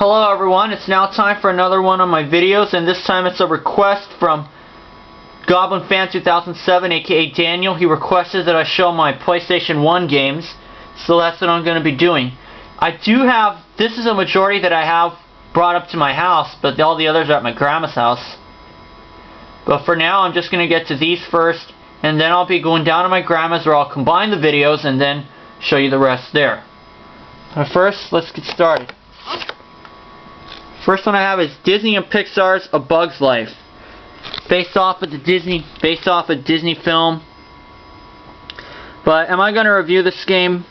Hello everyone, it's now time for another one of my videos, and this time it's a request from Goblin Fan 2007, aka Daniel. He requested that I show my PlayStation 1 games, so that's what I'm going to be doing. I do have, this is a majority that I have brought up to my house, but all the others are at my grandma's house. But for now I'm just going to get to these first, and then I'll be going down to my grandma's where I'll combine the videos and then show you the rest there. But first, let's get started. First one I have is Disney and Pixar's A Bug's Life, based off a Disney film. But am I going to review this game?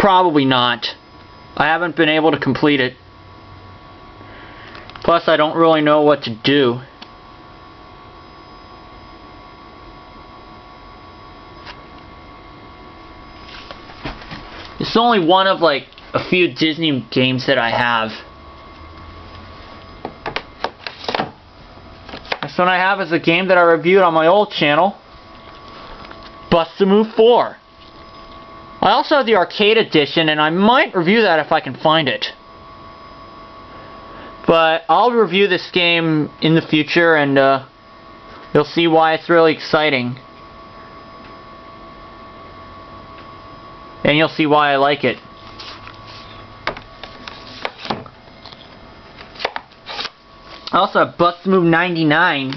Probably not. I haven't been able to complete it. Plus, I don't really know what to do. It's only one of like a few Disney games that I have. This one I have is a game that I reviewed on my old channel, Bust-A-Move 4. I also have the arcade edition, and I might review that if I can find it. But I'll review this game in the future, and you'll see why it's really exciting. And you'll see why I like it. I also have Bust-A-Move 99.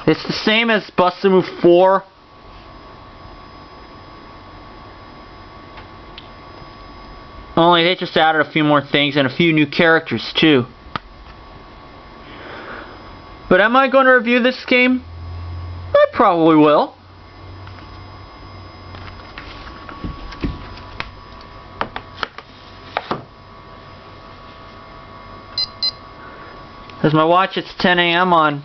It's the same as Bust-A-Move 4. Only they just added a few more things and a few new characters too. But am I going to review this game? I probably will. As my watch, it's 10 a.m. on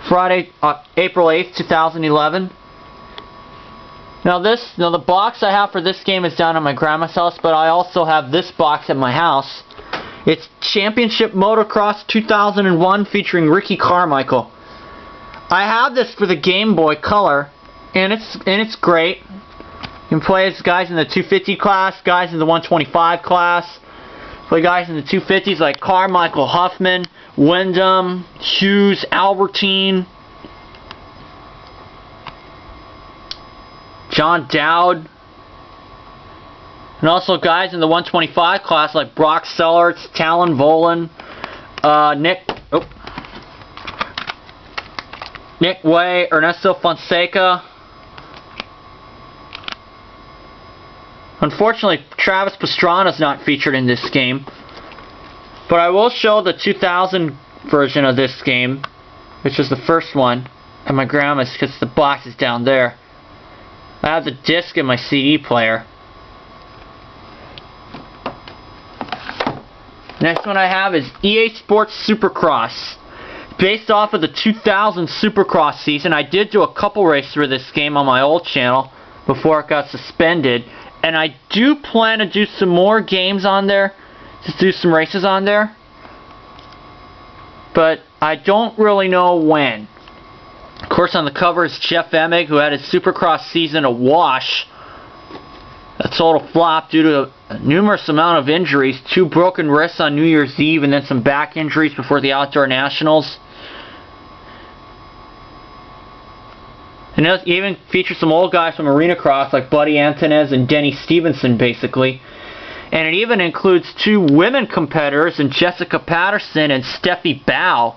Friday, April 8th, 2011. Now the box I have for this game is down at my grandma's house, but I also have this box at my house. It's Championship Motocross 2001 featuring Ricky Carmichael. I have this for the Game Boy Color, and it's great. You can play as guys in the 250 class, guys in the 125 class. Play guys in the 250s like Carmichael, Huffman, Wyndham, Hughes, Albertine, John Dowd. And also guys in the 125 class like Brock Sellards, Talon Volan, Nick Way, Ernesto Fonseca. Unfortunately, Travis Pastrana's not featured in this game. But I will show the 2000 version of this game, which was the first one, at my grandma's because the box is down there. I have the disc in my CD player. Next one I have is EA Sports Supercross, based off of the 2000 Supercross season. I did do a couple races for this game on my old channel before it got suspended. And I do plan to do some more games on there, to do some races on there, but I don't really know when. Of course, on the cover is Jeff Emig, who had his Supercross season a wash, a total flop due to a numerous amount of injuries, 2 broken wrists on New Year's Eve, and then some back injuries before the Outdoor Nationals. And it even features some old guys from Arena Cross like Buddy Antunez and Denny Stevenson, basically. And it even includes 2 women competitors in Jessica Patterson and Steffi Bow.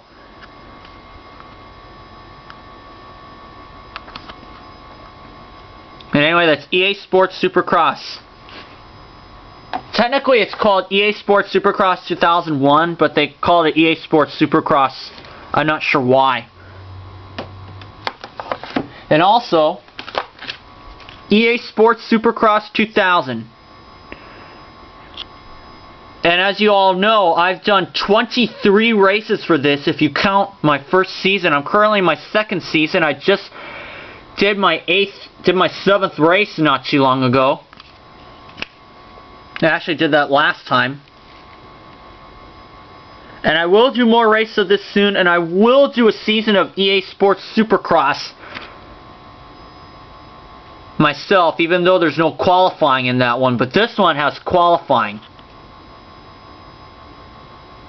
And anyway, that's EA Sports Supercross. Technically it's called EA Sports Supercross 2001, but they call it EA Sports Supercross. I'm not sure why. And also, EA Sports Supercross 2000. And as you all know, I've done 23 races for this if you count my first season. I'm currently in my second season. I just did my 7th race not too long ago. I actually did that last time. And I will do more races of this soon, and I will do a season of EA Sports Supercross myself, even though there's no qualifying in that one, but this one has qualifying.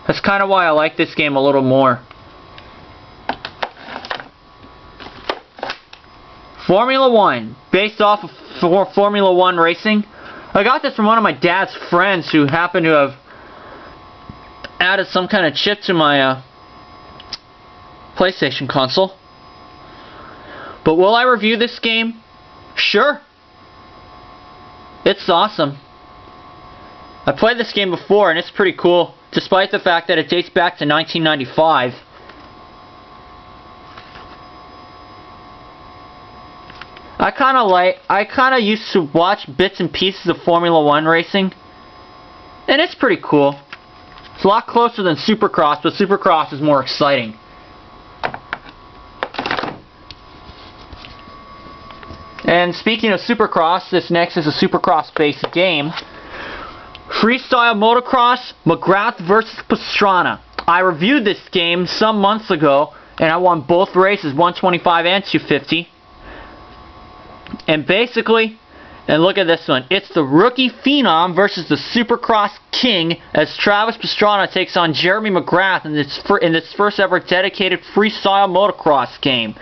That's kind of why I like this game a little more. Formula 1, based off of Formula 1 racing. I got this from one of my dad's friends who happened to have added some kind of chip to my PlayStation console. But will I review this game? Sure. It's awesome. I played this game before and it's pretty cool, despite the fact that it dates back to 1995. I kind of used to watch bits and pieces of Formula 1 racing, and it's pretty cool. It's a lot closer than Supercross, but Supercross is more exciting. And speaking of Supercross, this next is a Supercross-based game. Freestyle Motocross, McGrath vs. Pastrana. I reviewed this game some months ago, and I won both races, 125 and 250. And basically, and look at this one, it's the rookie phenom versus the Supercross king as Travis Pastrana takes on Jeremy McGrath in this first ever dedicated freestyle motocross game.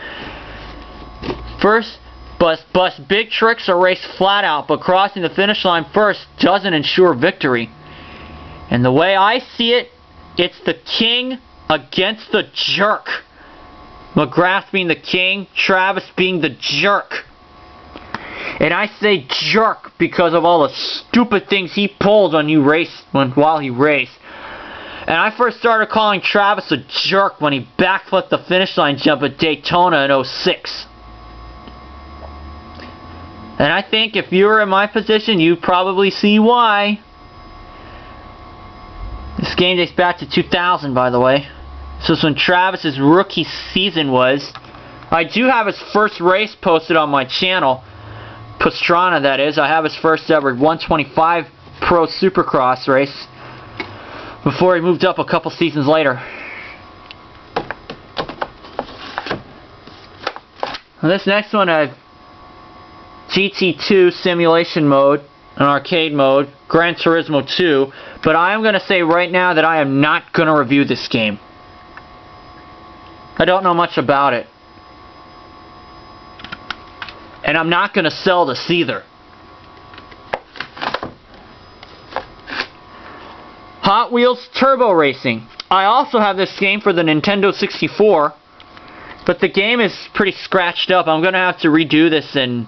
First, bust big tricks or race flat out, but crossing the finish line first doesn't ensure victory. And the way I see it, it's the king against the jerk. McGrath being the king, Travis being the jerk. And I say jerk because of all the stupid things he pulls while he raced. And I first started calling Travis a jerk when he backflipped the finish line jump at Daytona in 06. And I think if you were in my position, you'd probably see why. This game dates back to 2000, by the way. So it's when Travis's rookie season was. I do have his first race posted on my channel. Pastrana, that is. I have his first ever 125 Pro Supercross race before he moved up a couple seasons later. And this next one I have GT2 simulation mode, an arcade mode, Gran Turismo 2, but I am going to say right now that I am not going to review this game. I don't know much about it. And I'm not going to sell this either. Hot Wheels Turbo Racing. I also have this game for the Nintendo 64, but the game is pretty scratched up. I'm going to have to redo this and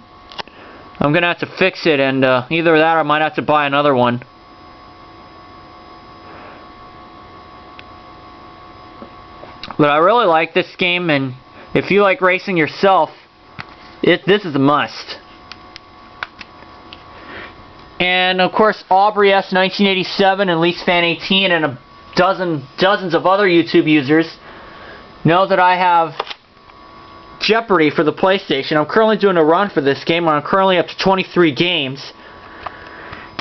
I'm going to have to fix it, and either that or I might have to buy another one. But I really like this game, and if you like racing yourself, this is a must. And of course, Aubrey S 1987 and LeaseFan18 and dozens of other YouTube users know that I have Jeopardy for the PlayStation. I'm currently doing a run for this game, and I'm currently up to 23 games.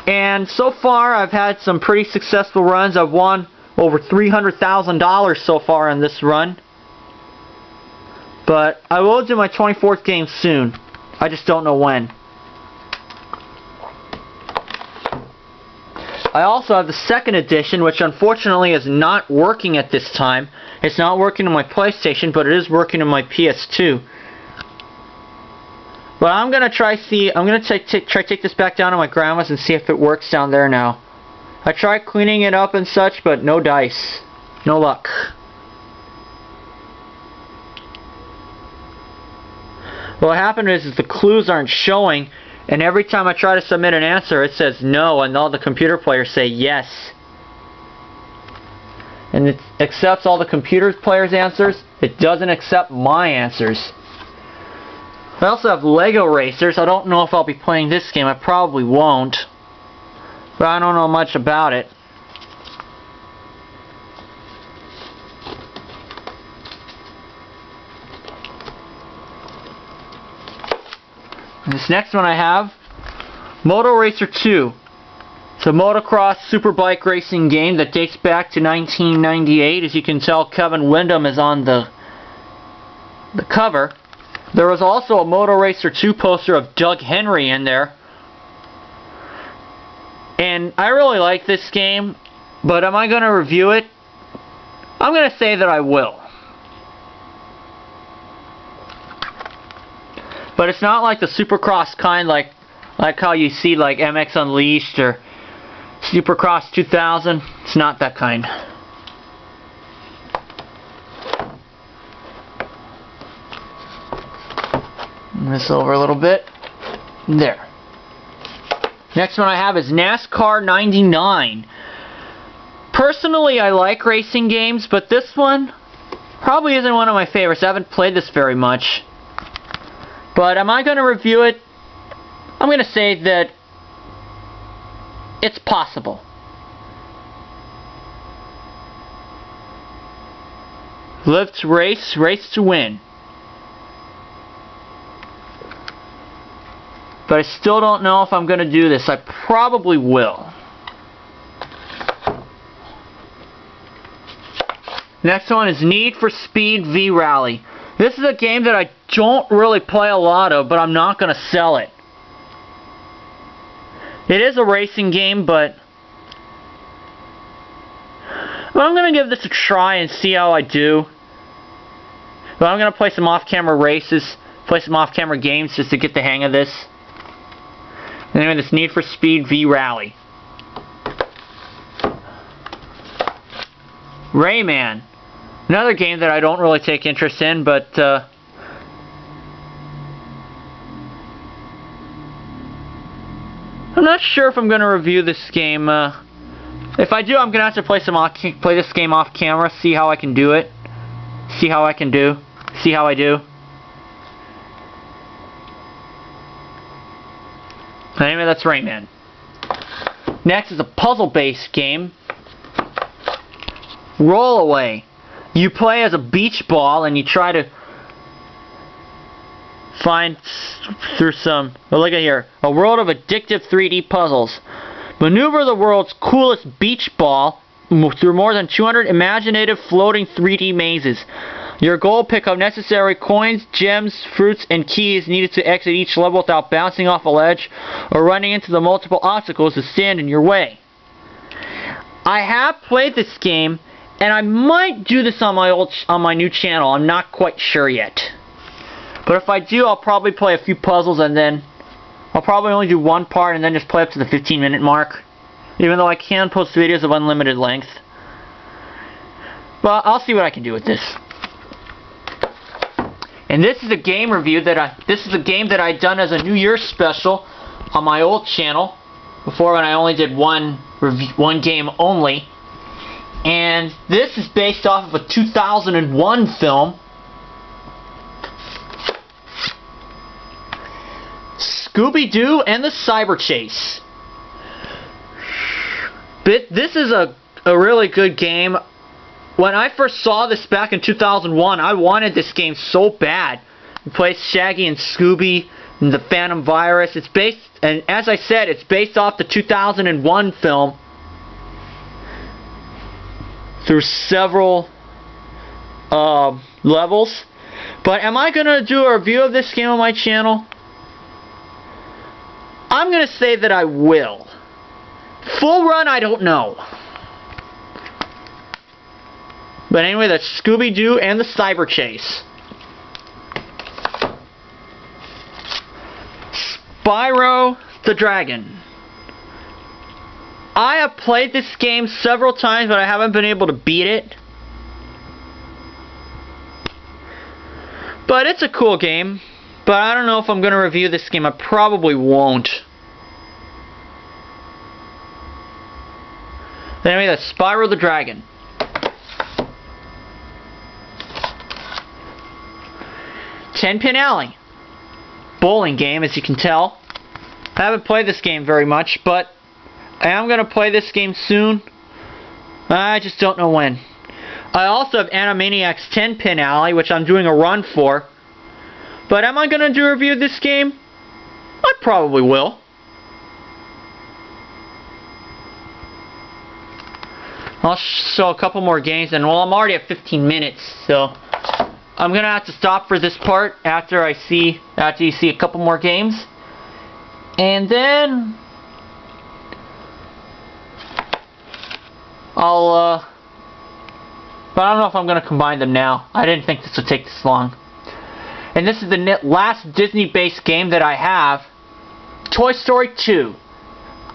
And so far, I've had some pretty successful runs. I've won over $300,000 so far in this run. But I will do my 24th game soon. I just don't know when. I also have the second edition, which unfortunately is not working at this time. It's not working on my PlayStation, but it is working on my PS2. But I'm gonna try take this back down to my grandma's and see if it works down there now. I tried cleaning it up and such, but no dice. No luck. What happened is the clues aren't showing, and every time I try to submit an answer, it says no, and all the computer players say yes. And it accepts all the computer players' answers. It doesn't accept my answers. I also have Lego Racers. I don't know if I'll be playing this game. I probably won't. But I don't know much about it. This next one I have, Moto Racer 2. It's a motocross superbike racing game that dates back to 1998. As you can tell, Kevin Windham is on the cover. There was also a Moto Racer 2 poster of Doug Henry in there. And I really like this game, but am I going to review it? I'm going to say that I will. But it's not like the Supercross kind, like how you see like MX Unleashed or Supercross 2000. It's not that kind. Move this over a little bit. There. Next one I have is NASCAR 99. Personally, I like racing games, but this one probably isn't one of my favorites. I haven't played this very much. But am I going to review it? I'm going to say that it's possible. Live to race, race to win. But I still don't know if I'm going to do this. I probably will. Next one is Need for Speed V Rally. This is a game that I don't really play a lot of, but I'm not going to sell it. It is a racing game, but I'm going to give this a try and see how I do. But I'm going to play some off-camera races, play some off-camera games just to get the hang of this. Anyway, this Need for Speed V Rally. Rayman. Another game that I don't really take interest in, but I'm not sure if I'm going to review this game. If I do, I'm going to have to play this game off camera, see how I can do it. See how I do. Anyway, that's Rayman. Next is a puzzle-based game. Roll Away. You play as a beach ball and you try to find through some, look at here, a world of addictive 3D puzzles. Maneuver the world's coolest beach ball through more than 200 imaginative floating 3D mazes. Your goal: pick up necessary coins, gems, fruits, and keys needed to exit each level without bouncing off a ledge or running into the multiple obstacles that stand in your way. I have played this game, and I might do this on my new channel. I'm not quite sure yet. But if I do, I'll probably play a few puzzles and then I'll probably only do one part and then just play up to the 15-minute mark. Even though I can post videos of unlimited length. But I'll see what I can do with this. And this is a game review this is a game that I'd done as a New Year's special on my old channel. Before, when I only did one game only. And this is based off of a 2001 film. Scooby-Doo and the Cyber Chase. This is a really good game. When I first saw this back in 2001, I wanted this game so bad. You play Shaggy and Scooby and the Phantom Virus. It's based, and as I said, it's based off the 2001 film through several levels. But am I going to do a review of this game on my channel? I'm going to say that I will. Full run, I don't know. But anyway, that's Scooby-Doo and the Cyber Chase. Spyro the Dragon. I have played this game several times, but I haven't been able to beat it. But it's a cool game. But I don't know if I'm going to review this game. I probably won't. Anyway, that's Spyro the Dragon. Ten-Pin Alley. Bowling game, as you can tell. I haven't played this game very much, but I am going to play this game soon. I just don't know when. I also have Animaniacs 10-Pin Alley, which I'm doing a run for. But am I going to do a review of this game? I probably will. I'll show a couple more games, and well, I'm already at 15 minutes, so I'm gonna have to stop for this part after you see a couple more games, and then but I don't know if I'm gonna combine them now. I didn't think this would take this long. And this is the last Disney-based game that I have, Toy Story 2.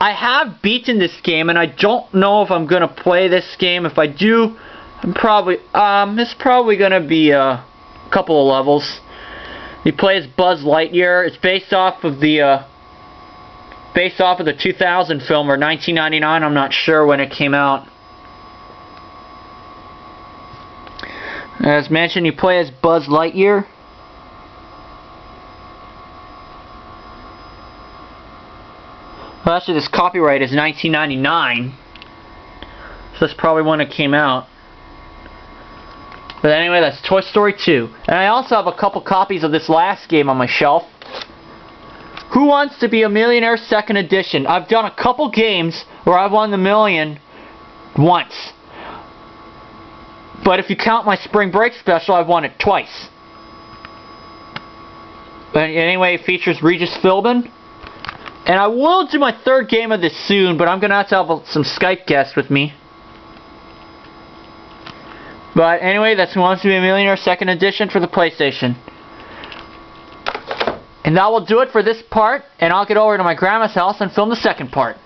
I have beaten this game, and I don't know if I'm gonna play this game. If I do, it's probably gonna be a couple of levels. You play as Buzz Lightyear. It's based off of the 2000 film or 1999. I'm not sure when it came out. As mentioned, you play as Buzz Lightyear. Well, actually, this copyright is 1999, so that's probably when it came out. But anyway, that's Toy Story 2. And I also have a couple copies of this last game on my shelf. Who Wants to Be a Millionaire 2nd Edition. I've done a couple games where I've won the million once. But if you count my spring break special, I've won it twice. But anyway, it features Regis Philbin. And I will do my third game of this soon, but I'm going to have some Skype guests with me. But anyway, that's Who Wants to Be a Millionaire 2nd Edition for the PlayStation. And that will do it for this part, and I'll get over to my grandma's house and film the second part.